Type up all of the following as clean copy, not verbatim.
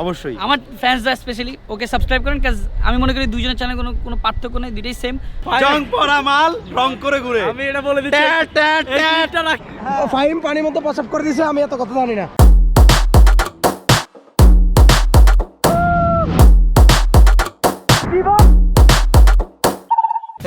অবশ্যই আমার ফ্যান্সরা স্পেশালি ওকে সাবস্ক্রাইব করেন, কাজ আমি মনে করি দুইজনের চ্যানেল কোনো পার্থক্য নেই, দুইটাই সেম। জং পরা মাল রং করে ঘুরে। আমি এটা বলে দিচ্ছি, ফাহিম পানির মধ্যে প্রসাব করে দিয়েছে, আমি এত কথা জানি না।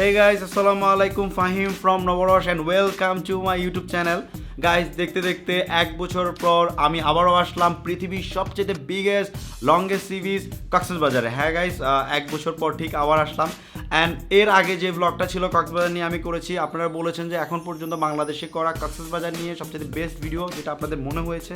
Hey guys, assalamu alaikum, Fahim from Nawarosh and welcome to my YouTube channel. Guys দেখতে দেখতে এক বছর পর আমি আবারও আসলাম পৃথিবীর সবচেয়ে বিগেস্ট লংগেস্ট সি বিচ কক্সবাজারে। হ্যাঁ গাইজ, এক বছর পর ঠিক আবার আসলাম। অ্যান্ড এর আগে যে ব্লগটা ছিল কক্সবাজার নিয়ে আমি করেছি, আপনারা বলেছেন যে এখন পর্যন্ত বাংলাদেশে করা কক্সবাজার নিয়ে সবচেয়ে বেস্ট ভিডিও, যেটা আপনাদের মনে হয়েছে।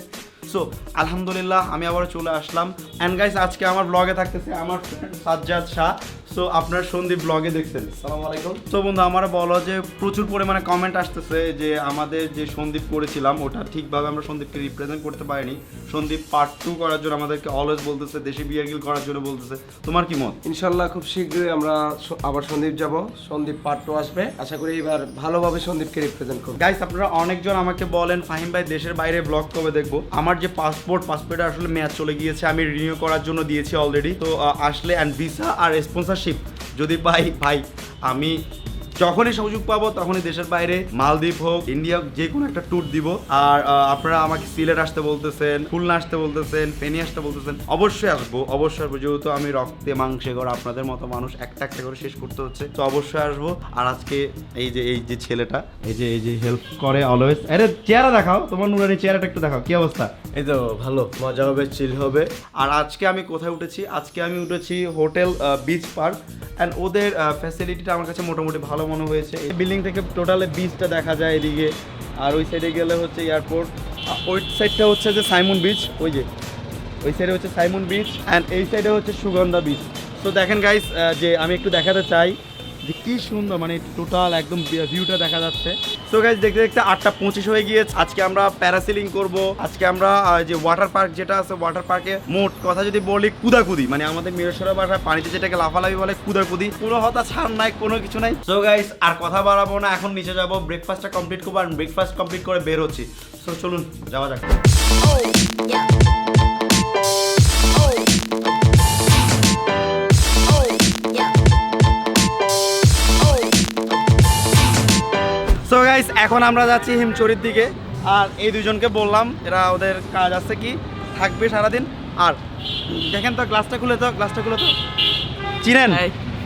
সো আলহামদুলিল্লাহ আমি আবারও চলে আসলাম। অ্যান্ড গাইজ আজকে আমার ব্লগে থাকতেছে আমার ফ্রেন্ড সাজ্জাদ শাহ। সো আপনার সন্দীপ ব্লগে দেখছেন। আসসালামু আলাইকুম। তো বন্ধু, আমার বলো যে প্রচুর পরিমাণে কমেন্ট আসতেছে যে আমাদের যে সন্দীপ করেছিলাম ওটা ঠিকভাবে আমরা সন্দীপকে রিপ্রেজেন্ট করতে পারিনি। সন্দীপ পার্ট 2 করার জন্য আমাদেরকে অলওয়েজ বলতেছে, দেশি বিয়ার গিল করার জন্য বলতেছে। তোমার কি মত? ইনশাল্লাহ খুব শীঘ্রই আমরা আবার সন্দীপ যাব, সন্দীপ পার্ট 2 আসবে। আশা করি এবার ভালোভাবে সন্দীপকে রিপ্রেজেন্ট করব। গাইস, আপনারা অনেকজন আমাকে বলেন ফাহিম ভাই দেশের বাইরে ব্লগ কবে দেখবো। আমার যে পাসপোর্টে আসলে মেয়াদ চলে গিয়েছে, আমি রিনিউ করার জন্য দিয়েছি অলরেডি। তো আসলে অ্যান্ড ভিসা আর স্পন্সরশিপ যদি পাই, ভাই আমি যখনই সুযোগ পাবো তখনই দেশের বাইরে মালদ্বীপ হোক, ইন্ডিয়া, যে কোনো একটা ট্যুর দিব। আর আপনারা আমাকে সিলেট আসতে বলতেছেন, খুলনা আসতে বলতেছেন, ফেনী আসতে বলতেছেন, অবশ্যই আসবো যেহেতু আমি রক্তে মাংসে করে আপনাদের মতো মানুষ একটা একটা করে শেষ করতে হচ্ছে, তো অবশ্যই আসবো। আর আজকে এই যে ছেলেটা এই যে হেল্প করে অলওয়েজ। আরে চেহারা দেখাও, তোমার নুরানি চেহারাটা একটু দেখাও, কি অবস্থা? এই তো ভালো, মজা হবে, চিল হবে। আর আজকে আমি কোথায় উঠেছি? আজকে আমি উঠেছি হোটেল বিচ পার্ক। অ্যান্ড ওদের ফ্যাসিলিটিটা আমার কাছে মোটামুটি ভালো মনে হয়েছে। এই বিল্ডিং থেকে টোটালে বিচটা দেখা যায় এদিকে, আর ওই সাইডে গেলে হচ্ছে এয়ারপোর্ট, ওই সাইডটা হচ্ছে যে সাইমন বিচ, ওই সাইডে হচ্ছে সাইমন বিচ, অ্যান্ড এই সাইডে হচ্ছে সুগন্ধা বিচ। তো দেখেন গাইস, যে আমি একটু দেখাতে চাই যে কি সুন্দর, মানে টোটাল একদম ভিউটা দেখা যাচ্ছে। তো গাইস দেখতে দেখতে 8:25 হয়ে গিয়েছে। আজকে আমরা প্যারাসিলিং করব। আজকে আমরা যে ওয়াটার পার্ক যেটা আছে, ওয়াটার পার্কে মোট কথা যদি বলি কুদাকুদি, মানে আমাদের মিরসরা ভাষায় পানিতে যেটাকে লাফালাফি বলে কুদাকুদি, কোনো হতা ছাড় নাই, কোনো কিছু নাই। সো গাইস আর কথা বাড়াবো না, এখন নিচে যাবো, ব্রেকফাস্টটা কমপ্লিট করবো। আর ব্রেকফাস্ট কমপ্লিট করে বের হচ্ছি। সো চলুন যাওয়া যাক। সো গাইস এখন আমরা যাচ্ছি হিমচরির দিকে। আর এই দুজনকে বললাম, এরা ওদের কাজ আছে কি থাকবে সারাদিন। আর দেখেন তো, গ্লাসটা খুলে তো চিনেন?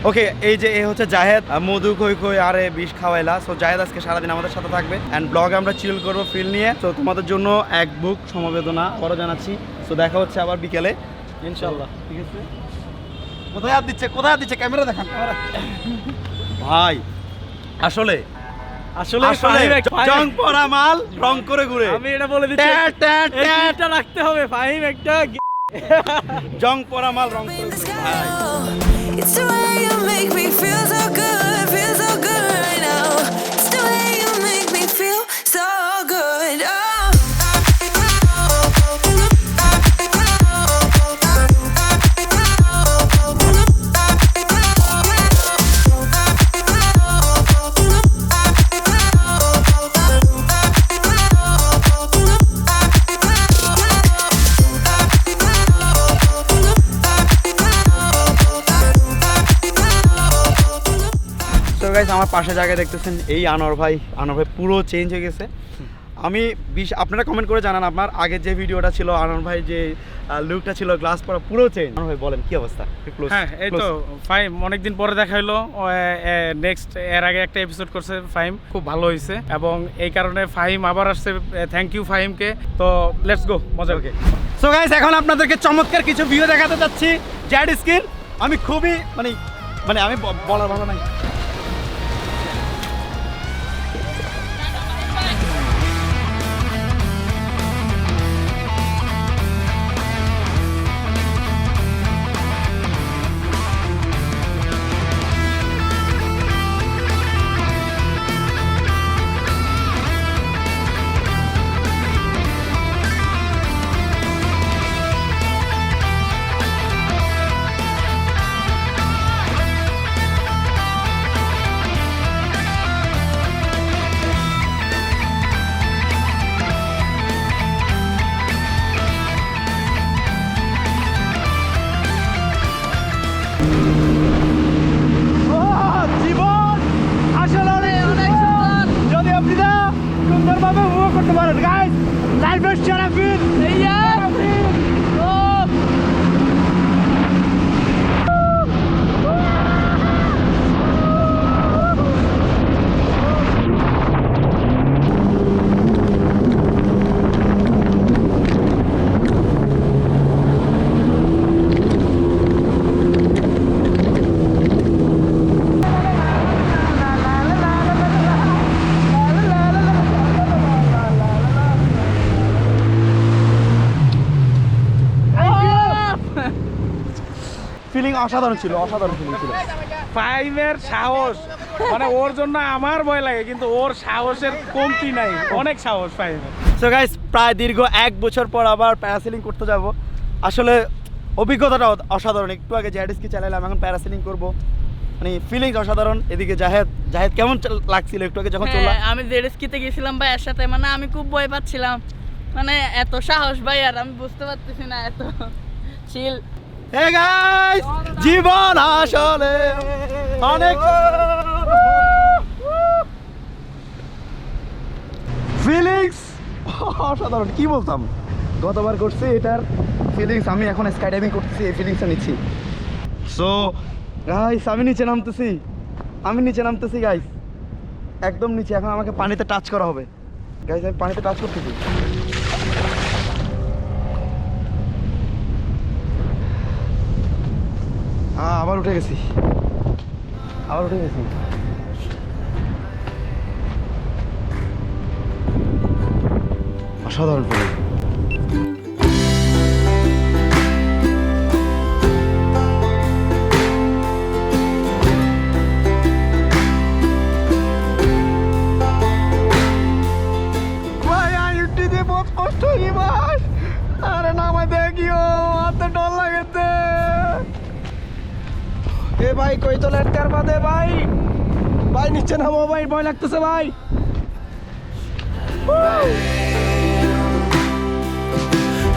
ওকে, এই যে এ হচ্ছে জাহেদ, মধু খই আরে বিষ খাওয়াইলা। সো জাহেদ আজকে সারাদিন আমাদের সাথে থাকবে অ্যান্ড ব্লগে আমরা চিল করবো ফিল নিয়ে। তো তোমাদের জন্য এক বুক সমবেদনা বড় জানাচ্ছি। সো দেখা হচ্ছে আবার বিকেলে ইনশাল্লাহ, ঠিক আছে? কোথায় হাত দিচ্ছে ক্যামেরা দেখান। ভাই আসলে জং পরা মাল রং করে ঘুরে। আমি এটা বলে দিচ্ছি, এটা রাখতে হবে ফাহিম, একটা জং পরা মাল রং করে ঘুরে। ভাই It's the way you make me feel so good right now. It's the way you make me feel so good. আমার পাশে জায়গায় দেখতেছেন এই আনোয়ার ভাই পুরো চেঞ্জ হয়ে গেছে। আমি আপনারা কমেন্ট করে জানান আপনার আগের যে ভিডিওটা ছিল, আনোয়ার ভাই যে লুকটা ছিল, গ্লাস পরা, পুরো চেঞ্জ। আনোয়ার ভাই বলেন কি অবস্থা? হ্যাঁ, এই তো ফাইম অনেকদিন পরে দেখা হলো। নেক্সট এর আগে একটা এপিসোড করছে ফাইম, খুব ভালো হয়েছে এবং এই কারণে ফাহিম আবার আসছে। থ্যাংক ইউ ফাহিমকে। তো লেটস গো, মজা। ওকে, সো গাইস এখন আপনাদেরকে চমৎকার কিছু ভিউ দেখাতে যাচ্ছি। জ্যাড স্কিন আমি খুবই মানে আমি বলার ভালো নাই। Albert Sharafin! ফিলিং অসাধারণ ছিল, অসাধারণ ফিলিং ছিল। ফাহিমের সাহস, মানে ওর জন্য আমার ভয় লাগে, কিন্তু ওর সাহসের কমতি নাই, অনেক সাহস ফাহিমের। সো গাইস, প্রায় দীর্ঘ 1 বছর পর আবার প্যারাসেলিং করতে যাব। আসলে অভিজ্ঞতাটা অসাধারণ। একটু আগে জেডিস্কি চালাইলাম, এখন প্যারাসেলিং করব, মানে ফিলিংস অসাধারণ। এদিকে জাহেদ কেমন লাগছিল একটু আগে যখন চললাম? আমি জেডএসকিতে গেছিলাম ভাই এর সাথে, মানে আমি খুব ভয় পাচ্ছিলাম, মানে এত সাহস ভাই আর আমি বুঝতে পারতেছি না, এত চিল। হে গাইস, জীবন আসলে অনেক ফিলিংস অসাধারণ। কি বলতাম, গতবার করছি এটার ফিলিংস আমি এখন স্কাই ডাইভিং করতেছি, এই ফিলিংসটা নিচ্ছি। সো গাইস, আমি নিচে নামতেছি গাইস, একদম নিচে। এখন আমাকে পানিতে টাচ করা হবে গাইস, আমি পানিতে টাচ করতেছি। আবার উঠে গেছি, অসাধারণ ফিলিং। ভাই আইউটি দিয়ে বহুত কষ্ট হই ভাই, আরে নামাই দেখিও, হাতে ডর লাগেতে। এ ভাই কই তো লেটকার বাদে ভাই, নিচে নামো ভাই, ভয় লাগতেছে ভাই।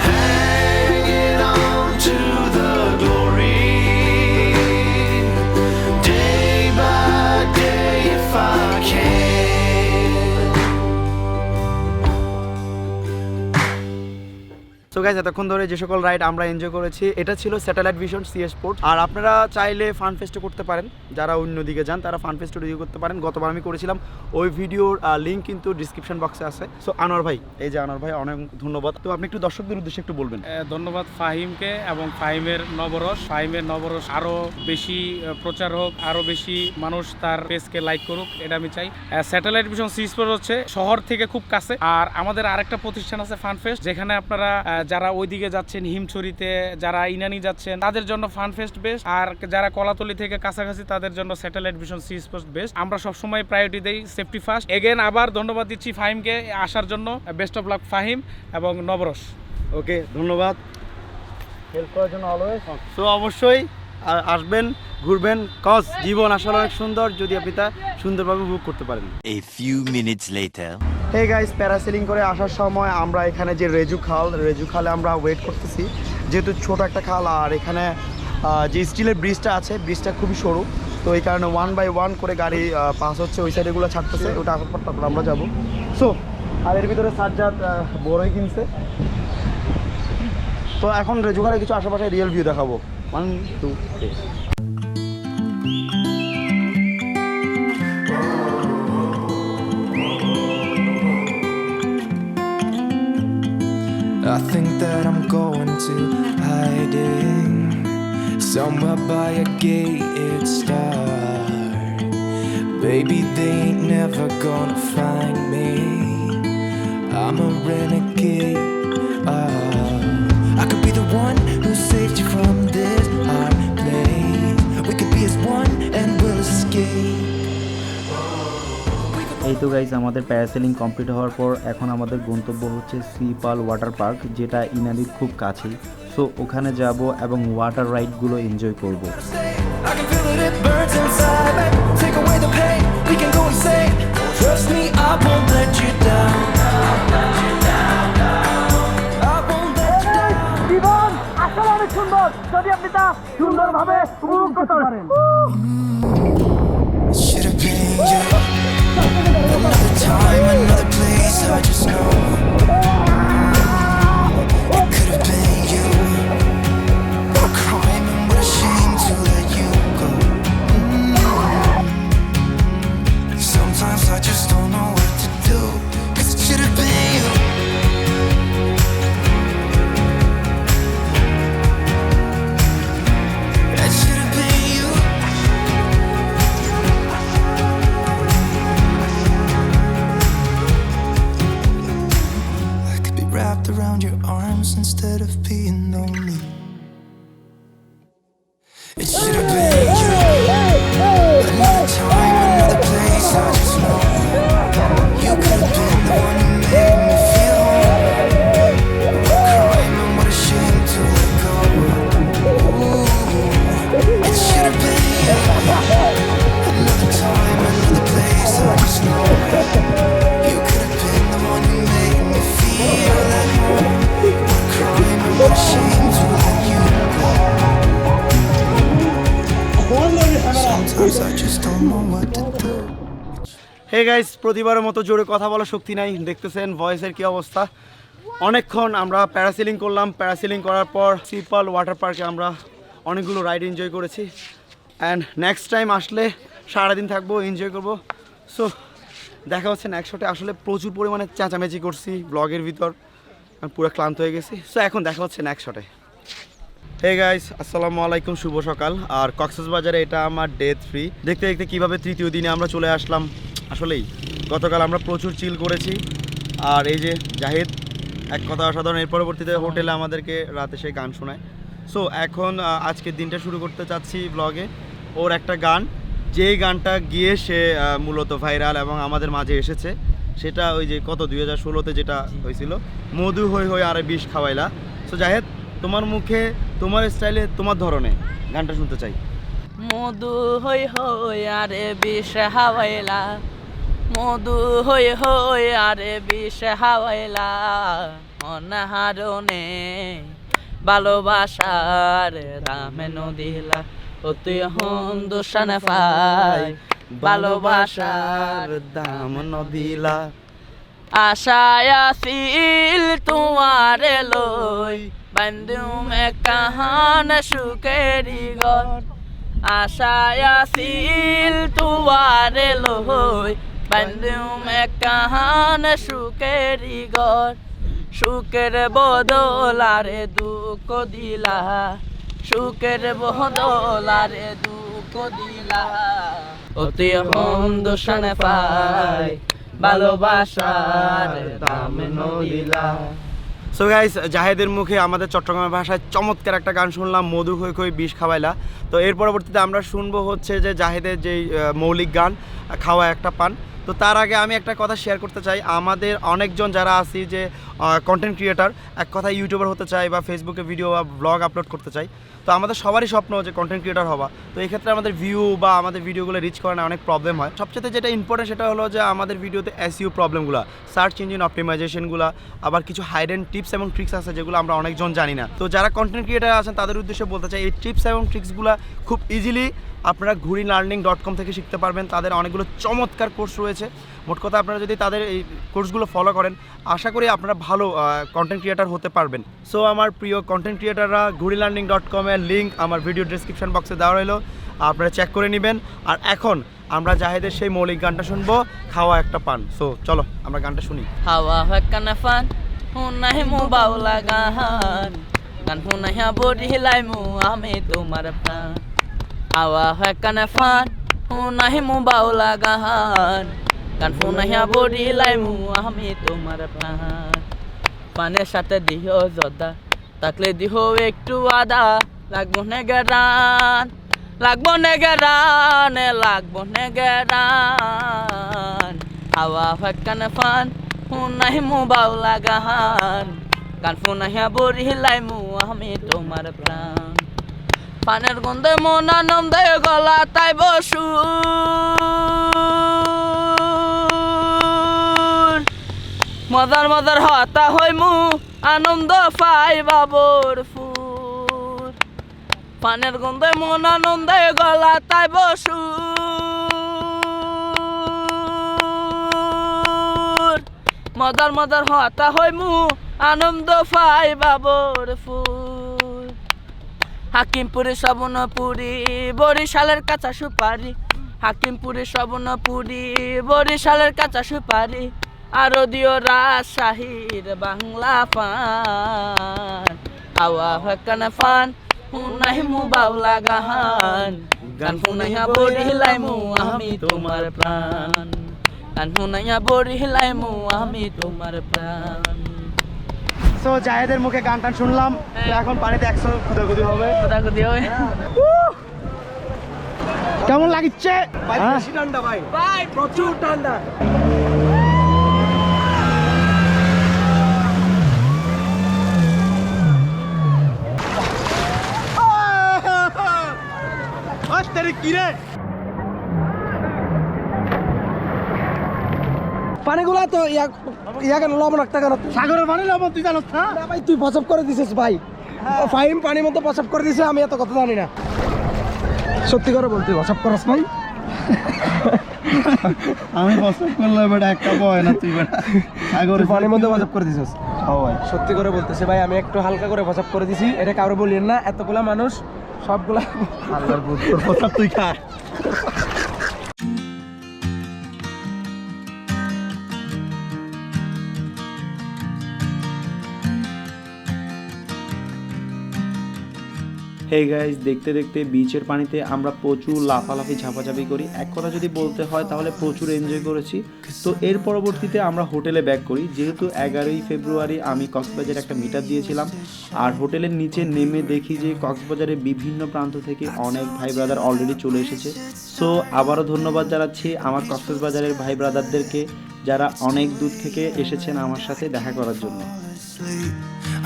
Hanging on to the glory, day by day if I can. So guys, এতক্ষণ ধরে যে সকল রাইড আমরা এনজয় করেছি, এটা ছিল স্যাটেলাইট ভিশন সিএস স্পোর্টস। আর আপনারা চাইলে ফান ফেস্টও করতে পারেন, যারা অন্যদিকে যান তারা ফান ফেস্টও রিভিউ করতে পারেন। গতবার আমি করেছিলাম, ওই ভিডিওর লিঙ্ক কিন্তু ডিসক্রিপশন বক্সে আছে। সো আনোয়ার ভাই, এই যে আনোয়ার ভাই, অনেক ধন্যবাদ। তো আপনি একটু দর্শকদের উদ্দেশ্যে একটু বলবেন। ধন্যবাদ ফাহিমকে এবং ফাহিমের নবরস আরো বেশি প্রচার হোক, আরো বেশি মানুষ তার পেজকে লাইক করুক, এটা আমি চাই। স্যাটেলাইট ভিশন সি স্পোর্টস হচ্ছে শহর থেকে খুব কাছে। আর আমাদের আরেকটা প্রতিষ্ঠান আছে ফান ফেস্ট, যেখানে আপনারা যারা ওইদিকে যাচ্ছেন, হিমছড়িতে, যারা ইনানি যাচ্ছেন, তাদের জন্য ফান ফেস্ট বেস্ট। আর যারা কলাতলি থেকে কাছাকাছি, তাদের জন্য satellite vision C sports best. আমরা সবসময় প্রায়োরিটি দেই সেফটি ফার্স্ট। এগেন আবার ধন্যবাদ দিচ্ছি ফাহিমকে আসার জন্য। বেস্ট অফ লাক ফাহিম এবং নবরস। ওকে, ধন্যবাদ হেল্প করার জন্য অলওয়েজ। সো অবশ্যই আসবেন, ঘুরবেন, কজ জীবন আসলে অনেক সুন্দর যদি আপনি তা সুন্দরভাবে উপভোগ করতে পারেন। A few minutes later. Hey guys, parasailing করে আসার সময় আমরা এখানে যে রেজু খালে আমরা ওয়েট করতেছি, যেহেতু ছোট একটা খাল। আর এখানে যে স্টিলের ব্রিজটা আছে, ব্রিজটা খুবই সরু, তো এই কারণে 1 বাই 1 করে গাড়ি পাস হচ্ছে, ওই সাইডেগুলো ছাড়তেছে, ওটা আসার পর তারপর আমরা যাবো। সো আর এর ভিতরে সাজ্জাদ বড়ই কিনছে। তো এখন রেজু খালে কিছু আশেপাশে রিয়েল ভিউ দেখাবো। 1 2 3। I think that I'm going to hiding somewhere by a gated star. Baby, they ain't never gonna find me. I'm a renegade. I could be the one who saved you from this hard place. We could be as one and we'll escape. এই তো guys, আমাদের parasailing complete হওয়ার পর এখন আমাদের গন্তব্য হচ্ছে সিপাল water park, যেটা ইনানির খুব কাছেই। সো ওখানে যাব এবং ওয়াটার রাইডগুলো এনজয় করব। I can feel it, it burns inside. Take away the pain, we can go insane. Trust me, I won't let you down. I won't let you down. জীবন আসলে অনেক সুন্দর যদি আপনি তা সুন্দরভাবে উপভোগ করতে পারেন। Should have been you. Another time, another place, I just know. It should have been you. Another time, another place, I just know you could have been the one who made me feel home. What a crime and what a shame to let go. Ooh, it should have been you. Another time, another place, I just know you could have been the one who made me feel at home. What a crime and what a shame to let you go. Sometimes I just don't know what to do. Hey guys, প্রতিবারের মতো জোরে কথা বলার শক্তি নাই, দেখতেছেন ভয়েসের কি অবস্থা। অনেকক্ষণ আমরা প্যারাসেলিং করলাম, প্যারাসেলিং করার পর সিপাল ওয়াটার পার্কে আমরা অনেকগুলো রাইড এনজয় করেছি। অ্যান্ড নেক্সট টাইম আসলে সারাদিন থাকবো, এনজয় করবো। সো দেখা হচ্ছে নেক্সট শটে। আসলে প্রচুর পরিমাণে চেঁচামেচি করছি ব্লগের ভিতর, আমি পুরো ক্লান্ত হয়ে গেছি। সো এখন দেখা হচ্ছে নেক্সট শটে। হে গাইস, আসসালামু আলাইকুম, শুভ সকাল। আর কক্সবাজারে এটা আমার ডে 3। দেখতে দেখতে কীভাবে তৃতীয় দিনে আমরা চলে আসলাম। আসলেই গতকাল আমরা প্রচুর চিল করেছি। আর এই যে জাহিদ, এক কথা অসাধারণ। এর পরবর্তীতে হোটেলে আমাদেরকে রাতে সে গান শোনায়। সো এখন আজকের দিনটা শুরু করতে চাচ্ছি ব্লগে। ওর একটা গান, যেই গানটা গিয়ে সে মূলত ভাইরাল এবং আমাদের মাঝে এসেছে, সেটা ওই যে কত 2016-তে যেটা হয়েছিল, মধু হই হই আরে বিষ খাওয়াইলা। সো জাহিদ, তোমার মুখে, তোমার স্টাইলে, তোমার ধরনে গানটা শুনতে চাই। মধু হই হই আরে বিষ হাওয়াইলা, মধু হই হই আরে বিষ হাওয়াইলা, অনাহারণে ভালোবাসার দামে নদিলা, ও তুই হন্দুসান পাই ভালোবাসার দাম নদিলা। আশায় আসিল তোমার লই, বান্ধুম কাহান সুখেরি ঘর। আশায় আসিল তোমার লই, বান্ধুম কাহান সুখেরি ঘর। সুখের বদলারে দুঃখ দিলা, সুখের বদলারে দুঃখ দিলা, অতি হন্দুসান পাই ভালোবাসার দাম নদিলা। সো গাইস, জাহেদের মুখে আমাদের চট্টগ্রামের ভাষায় চমৎকার একটা গান শুনলাম, মধু হই হই বিষ খাওয়াইলা। তো এর পরবর্তীতে আমরা শুনবো হচ্ছে যে জাহেদের যেই মৌলিক গান খাওয়া একটা পান। তো তার আগে আমি একটা কথা শেয়ার করতে চাই। আমাদের অনেকজন যারা আছি যে কন্টেন্ট ক্রিয়েটার, এক কথা ইউটিউবার হতে চাই বা ফেসবুকে ভিডিও বা ব্লগ আপলোড করতে চাই। তো আমাদের সবারই স্বপ্ন যে কন্টেন্ট ক্রিয়েটার হওয়া। তো এই ক্ষেত্রে আমাদের ভিউ বা আমাদের ভিডিওগুলো রিচ করানো অনেক প্রবলেম হয়। সবচেয়ে যেটা ইম্পর্টেন্ট সেটা হলো যে আমাদের ভিডিওতে এসইও প্রবলেমগুলো, সার্চ ইঞ্জিন অপটিমাইজেশনগুলো, আবার কিছু হাইডেন টিপস এবং ট্রিক্স আছে যেগুলো আমরা অনেকজন জানি না। তো যারা কন্টেন্ট ক্রিয়েটার আছেন তাদের উদ্দেশ্যে বলতে চাই, এই টিপস এবং ট্রিক্সগুলো খুব ইজিলি আপনারা ঘুরিলার্নিং.com থেকে শিখতে পারবেন। তাদের অনেকগুলো চমৎকার কোর্স রয়েছে। মোট কথা আপনারা যদি তাদের এই কোর্সগুলো ফলো করেন, আশা করি আপনারা ভালো কন্টেন্ট ক্রিয়েটার হতে পারবেন। সো আমার প্রিয় কন্টেন্ট ক্রিয়েটাররা, ঘুরিলার্নিং.com-এর লিঙ্ক আমার ভিডিও ডেসক্রিপশন বক্সে দেওয়া রইল, আপনারা চেক করে নেবেন। আর এখন আমরা জাহেদের সেই মৌলিক গানটা শুনবো, খাওয়া একটা পান। সো চলো আমরা গানটা শুনি। হাওয়া হয় কানাফান হুনাই মু বাউলা গান, গান হুনাইয়া বডি হিলাই মু আমি তোমার প্রাণ। হাওয়া হয় কানাফান হুনাই মু বাউলা গান, গান হুনাইয়া বডি হিলাই মু আমি তোমার প্রাণ। পানের সাথে দিও জদা, তাকলে দিও একটু আদা, লাগবো নেগেরান, লাগবো নেগেরান, লাগবো নেগেরান। হাওয়া হয় কানাফান হুনাই মু বাউলা গান, গান হুনাইয়া বডি হিলাই মু আমি তোমার প্রাণ। পানের গন্ধে মন আনন্দে গলা তাই বসু, মজার মজার হতা হই মু আনন্দ পাই বাবর ফুল। পানের গন্ধে মন আনন্দে গলা তাই বসু, মজার মজার হতা হই মু আনন্দ পাই বাবর ফুল। হাকিমপুরে শ্রবণপুরি বরিশালের কাঁচা সুপারি, হাকিমপুরে শ্রবণপুরি বরিশালের কাঁচা সুপারি, আরো দিও রাজশাহীর বাংলা পান। হাওয়া হয় কানাফান হুনাই মু বাউলা গান, গান হুনাইয়া বডি হিলাই মু আমি তোমার প্রাণ, গান হুনাইয়া বডি হিলাই মু আমি তোমার প্রাণ। সো জাহেদের মুখে গান টান শুনলাম, তো এখন পানিতে 100 কুদাকুদি হবে। কোথাকুতি হবে। কেমন লাগিচ্ছে? ভাই বেশি ঠান্ডা ভাই, প্রচুর ঠান্ডা। পানিগুলা তো ইয়া কেন লবণ একটা কেন? সাগরের পানি লবণ তুই জানোস না? না ভাই তুই প্রসাব করে দিছিস ভাই, ফাহিম পানির মধ্যে প্রসাব করে দিছে, আমি এত কথা জানি না। সত্যি করে বলতে প্রসাব করস ভাই? আমি প্রস্তাব করলে বেটা একটা বয় না, তুই বেটা সাগরের পানির মধ্যে প্রসাব করে দিছিস? হ্যাঁ ভাই, সত্যি করে বলতেছে ভাই, আমি একটু হালকা করে প্রসাব করে দিছি, এটা কারো বলিয়েন না। এতগুলা মানুষ সবগুলা আল্লাহর বুঝ, তোর প্রস্তাব তুই খা। হে গাইস, দেখতে দেখতে বিচের পানিতে আমরা প্রচুর লাফালাফি ঝাপাঝাপি করি। এক কথা যদি বলতে হয় তাহলে প্রচুর এনজয় করেছি। তো এর পরবর্তীতে আমরা হোটেলে ব্যাক করি, যেহেতু 11ই ফেব্রুয়ারি আমি কক্সবাজারে একটা মিট আপ দিয়েছিলাম। আর হোটেলের নিচে নেমে দেখি যে কক্সবাজারের বিভিন্ন প্রান্ত থেকে অনেক ভাই ব্রাদার অলরেডি চলে এসেছে। সো আবারও ধন্যবাদ জানাচ্ছি আমার কক্সবাজারের ভাই ব্রাদারদেরকে, যারা অনেক দূর থেকে এসেছেন আমার সাথে দেখা করার জন্য।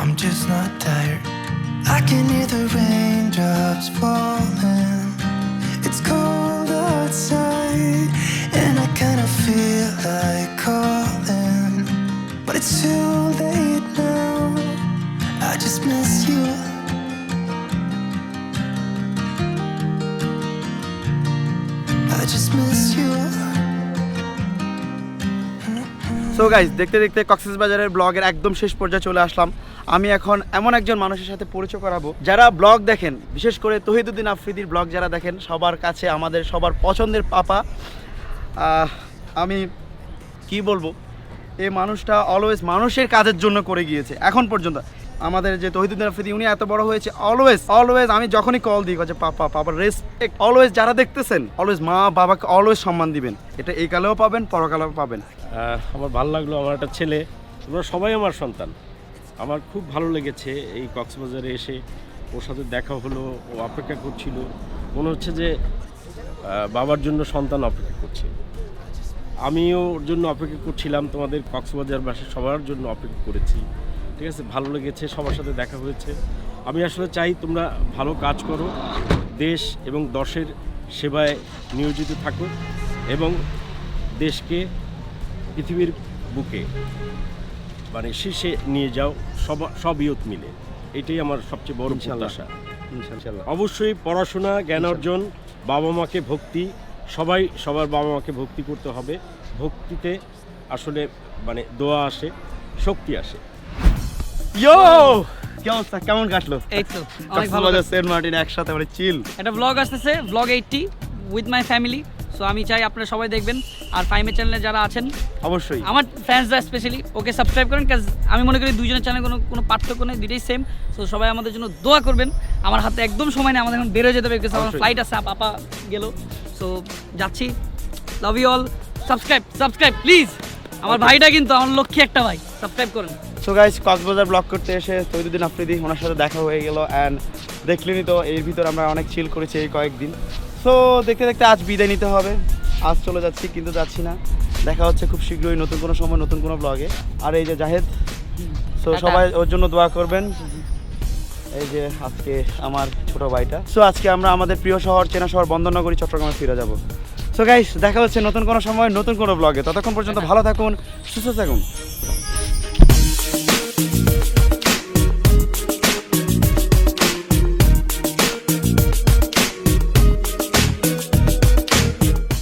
I'm just not tired. I can hear the raindrops falling. It's cold outside, and I kinda feel like calling, but it's too late now. I just miss you. I just miss you. So guys, দেখতে দেখতে কক্সবাজারের ব্লগের একদম শেষ পর্যায়ে চলে আসলাম। আমি এখন এমন একজন মানুষের সাথে পরিচয় করাবো, যারা ব্লগ দেখেন, বিশেষ করে তহিদুদ্দিন আফ্রিদির ব্লগ যারা দেখেন, সবার কাছে আমাদের সবার পছন্দের পাপা। আমি কি বলবো, এই মানুষটা অলওয়েজ মানুষের কাজের জন্য করে গিয়েছে এখন পর্যন্ত। আমাদের যে তহিদুদ্দিন আফ্রিদি, উনি এত বড় হয়েছে, অলওয়েজ আমি যখনই কল দিই যে পাপার রেসপেক্ট, অলওয়েজ যারা দেখতেছেন অলওয়েজ মা বাবাকে অলওয়েজ সম্মান দিবেন। এটা এই কালেও পাবেন, পরকালেও পাবেন। আমার ভালো লাগলো, আমার একটা ছেলে, তোমরা সবাই আমার সন্তান। আমার খুব ভালো লেগেছে এই কক্সবাজারে এসে, ওর সাথে দেখা হলো, ও অপেক্ষা করছিল, মনে হচ্ছে যে বাবার জন্য সন্তান অপেক্ষা করছে। আমিও ওর জন্য অপেক্ষা করছিলাম, তোমাদের কক্সবাজারবাসী সবার জন্য অপেক্ষা করেছি। ঠিক আছে, ভালো লেগেছে, সবার সাথে দেখা হয়েছে। আমি আসলে চাই তোমরা ভালো কাজ করো, দেশ এবং দশের সেবায় নিয়োজিত থাকো এবং দেশকে পৃথিবীর বুকে মানে শীর্ষে নিয়ে যাও সব ইয়ত মিলে। এটাই আমার সবচেয়ে বড় প্রত্যাশা। অবশ্যই পড়াশোনা, জ্ঞান অর্জন, বাবা মাকে ভক্তি, সবার বাবা মাকে ভক্তি করতে হবে। ভক্তিতে আসলে মানে দোয়া আসে, শক্তি আসে। ইয়ো, কি অবস্থা, কেমন কাটলো? এই তো অনেক ভালো। কক্সবাজার সেন্ট মার্টিন একসাথে মানে চিল। একটা ব্লগ আসতেছে, blog 80 with my family. So আমি চাই আপনারা সবাই দেখবেন। আর ফাইমের চ্যানেলে যারা আছেন, অবশ্যই আমার ফ্যান্সরা স্পেশালি, ওকে সাবস্ক্রাইব করেন। কাজ আমি মনে করি দুইজনের চ্যানেল কোনো পার্থক্য নেই, দুইটাই সেম। সো সবাই আমাদের জন্য দোয়া করবেন। আমার হাতে একদম সময় নেই, আমাদের এখন বেরোয় যেতে হবে, বিকজ আমার ফ্লাইট আছে, পাপা গেল। সো যাচ্ছি, love you all. Subscribe please. আমার ভাইটা কিন্তু আমার লক্ষ্মী একটা ভাই, সাবস্ক্রাইব করেন। সো গাইস, কক্সবাজার ব্লগ করতে এসে তহিদুদ্দিন আফ্রিদি, ওনার সাথে দেখা হয়ে গেল। অ্যান্ড দেখলেনই তো, এর ভিতর আমরা অনেক চিল করেছি এই কয়েকদিন। সো দেখতে দেখতে আজ বিদায় নিতে হবে। আজ চলে যাচ্ছি, কিন্তু যাচ্ছি না। দেখা হচ্ছে খুব শীঘ্রই নতুন কোনো সময়, নতুন কোনো ব্লগে। আর এই যে জাহেদ, সো সবাই ওর জন্য দোয়া করবেন। এই যে আজকে আমার ছোট ভাইটা। সো আজকে আমরা আমাদের প্রিয় শহর, চেনা শহর বন্দরনগরী চট্টগ্রামে ফিরে যাব। সো গাইস, দেখা হচ্ছে নতুন কোনো সময়, নতুন কোনো ব্লগে। ততক্ষণ পর্যন্ত ভালো থাকুন, সুস্থ থাকুন।